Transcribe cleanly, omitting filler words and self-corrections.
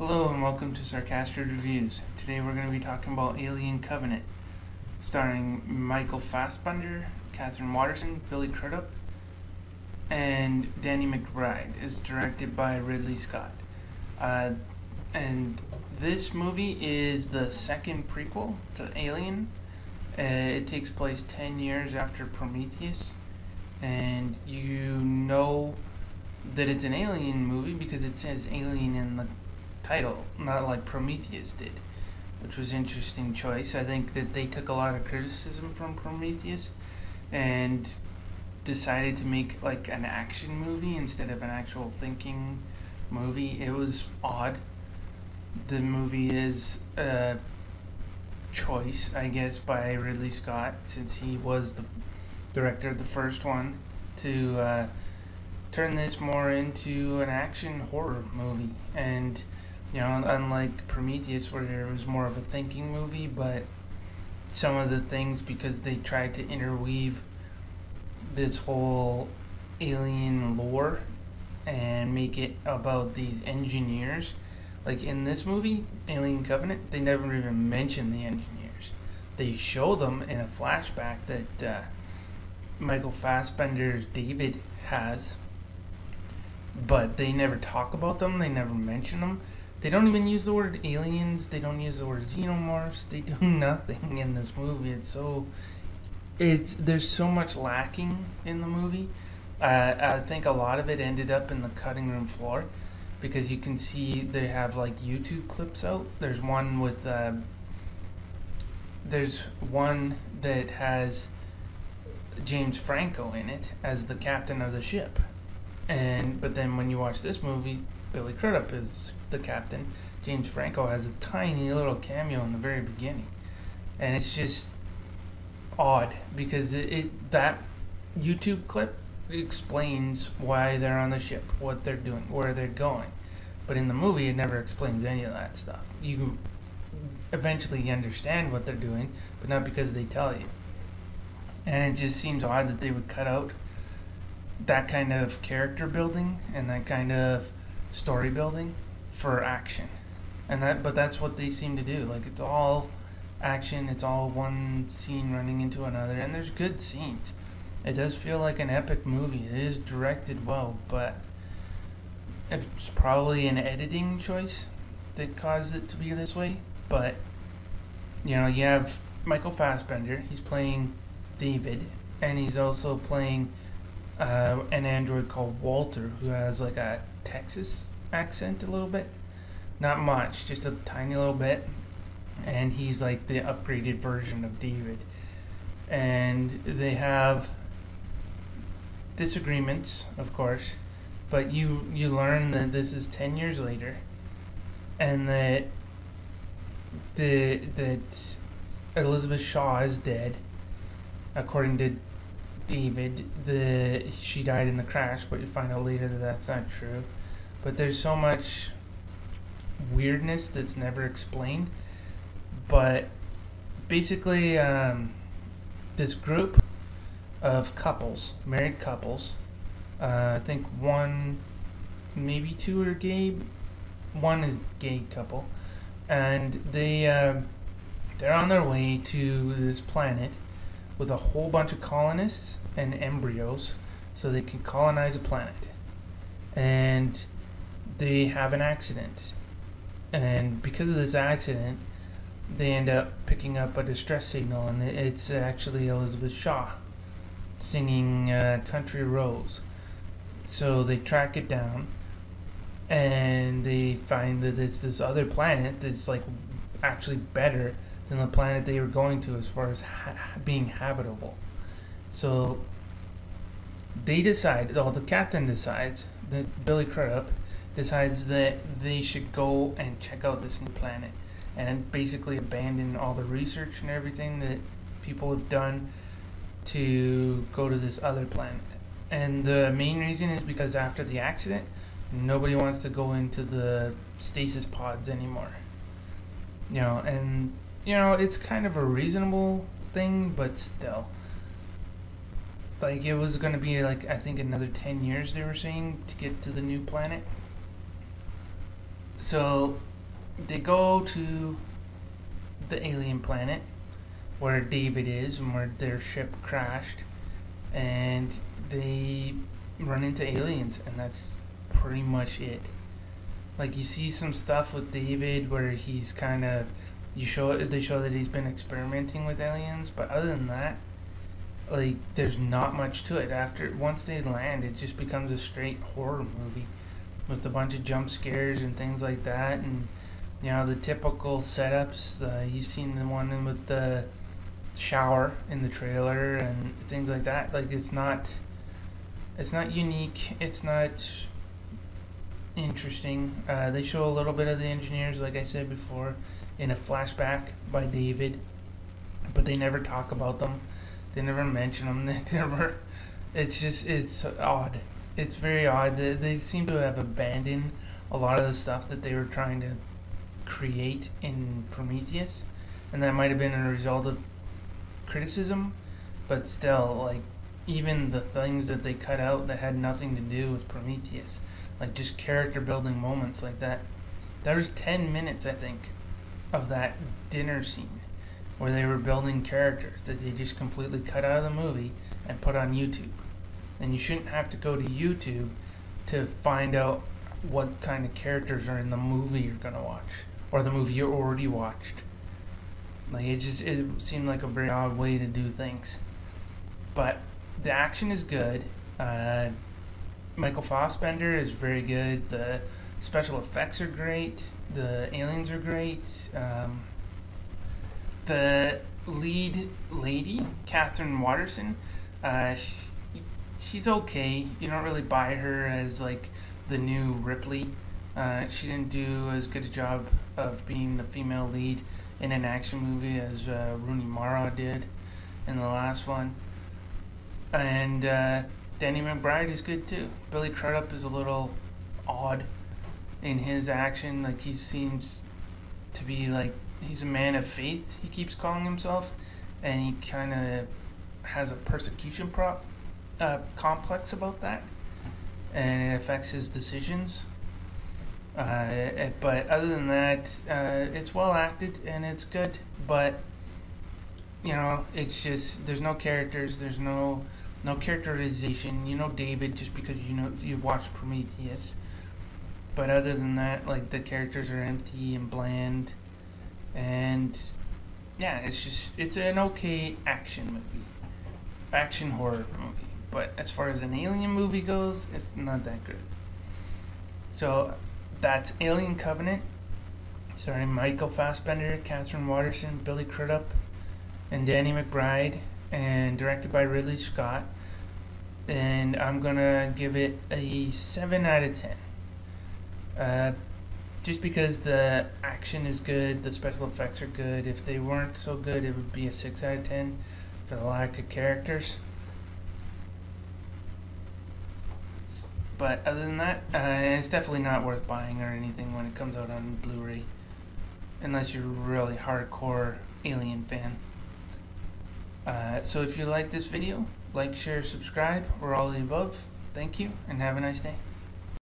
Hello and welcome to Sarcastic Reviews. Today we're going to be talking about Alien Covenant, starring Michael Fassbender, Katherine Waterston, Billy Crudup, and Danny McBride. It's directed by Ridley Scott. And this movie is the second prequel to Alien. It takes place 10 years after Prometheus, and you know that it's an alien movie because it says alien in the title, not like Prometheus did, which was an interesting choice. I think that they took a lot of criticism from Prometheus and decided to make like an action movie instead of an actual thinking movie. It was odd. The movie is a choice, I guess, by Ridley Scott, since he was the director of the first one, to turn this more into an action horror movie. And you know, unlike Prometheus, where it was more of a thinking movie, but some of the things, because they tried to interweave this whole alien lore and make it about these engineers. Like in this movie, Alien Covenant, they never even mention the engineers. They show them in a flashback that Michael Fassbender's David has, but they never talk about them, they never mention them. They don't even use the word aliens, they don't use the word xenomorphs, they do nothing in this movie. There's so much lacking in the movie. I think a lot of it ended up in the cutting room floor, because you can see they have like YouTube clips out. There's one with there's one that has James Franco in it as the captain of the ship. But then when you watch this movie, Billy Crudup is the captain. James Franco has a tiny little cameo in the very beginning, and it's just odd because that YouTube clip explains why they're on the ship, what they're doing, where they're going, but in the movie it never explains any of that stuff. You eventually understand what they're doing, but not because they tell you. And it just seems odd that they would cut out that kind of character building and that kind of story building for action. But that's what they seem to do. Like, it's all action, it's all one scene running into another, and there's good scenes. It does feel like an epic movie. It is directed well, but it's probably an editing choice that caused it to be this way. But you know, you have Michael Fassbender, he's playing David, and he's also playing an android called Walter, who has like a Texas accent a little bit. Not much, just a tiny little bit. And he's like the upgraded version of David. And they have disagreements, of course, but you learn that this is 10 years later, and that Elizabeth Shaw is dead, according to David. She died in the crash, but you find out later that that's not true. But there's so much weirdness that's never explained. But basically, this group of couples, married couples, I think one, maybe two are gay. One is a gay couple, and they're on their way to this planet with a whole bunch of colonists and embryos, so they can colonize a planet. And they have an accident, and because of this accident, they end up picking up a distress signal, and it's actually Elizabeth Shaw singing Country Rose. So they track it down, and they find that it's this other planet that's like actually better than the planet they were going to as far as being habitable. So they decide, the captain decides, that Billy Crudup decides that they should go and check out this new planet and basically abandon all the research and everything that people have done to go to this other planet. And the main reason is because after the accident, nobody wants to go into the stasis pods anymore. And it's kind of a reasonable thing, but still. Like, it was going to be, like, I think another 10 years, they were saying, to get to the new planet. So they go to the alien planet where David is and where their ship crashed, and they run into aliens, and that's pretty much it. Like, you see some stuff with David where he's kind of, they show that he's been experimenting with aliens, but other than that, like, there's not much to it. Once they land, it just becomes a straight horror movie with a bunch of jump scares and things like that, and the typical setups. You've seen the one with the shower in the trailer and things like that. Like, it's not unique. It's not interesting. They show a little bit of the engineers, like I said before, in a flashback by David, but they never talk about them. They never mention them. They never. It's odd. It's very odd. They seem to have abandoned a lot of the stuff that they were trying to create in Prometheus, and that might have been a result of criticism, but still, like, even the things that they cut out that had nothing to do with Prometheus, like just character building moments like that. There was 10 minutes, I think, of that dinner scene where they were building characters that they just completely cut out of the movie and put on YouTube. And you shouldn't have to go to YouTube to find out what kind of characters are in the movie you're going to watch, or the movie you already watched. Like, it seemed like a very odd way to do things. But the action is good. Michael Fassbender is very good. The special effects are great. The aliens are great. The lead lady, Katherine Waterston, she's okay. You don't really buy her as, like, the new Ripley. She didn't do as good a job of being the female lead in an action movie as Rooney Mara did in the last one. And Danny McBride is good too. Billy Crudup is a little odd in his action. Like, he seems to be like, he's a man of faith, he keeps calling himself, and he kind of has a persecution complex about that, and it affects his decisions. But other than that, it's well acted and it's good, but it's just, there's no characters, there's no characterization. David just because you watched Prometheus, but other than that, like, the characters are empty and bland, and yeah, it's an okay action horror movie, but as far as an alien movie goes, it's not that good. So that's Alien Covenant, starring Michael Fassbender, Katherine Waterston, Billy Crudup, and Danny McBride, and directed by Ridley Scott. And I'm gonna give it a 7 out of 10. Just because the action is good, the special effects are good. If they weren't so good, it would be a 6 out of 10 for the lack of characters. But other than that, it's definitely not worth buying or anything when it comes out on Blu-ray, unless you're a really hardcore Alien fan. So if you like this video, like, share, subscribe, or all of the above. Thank you, and have a nice day.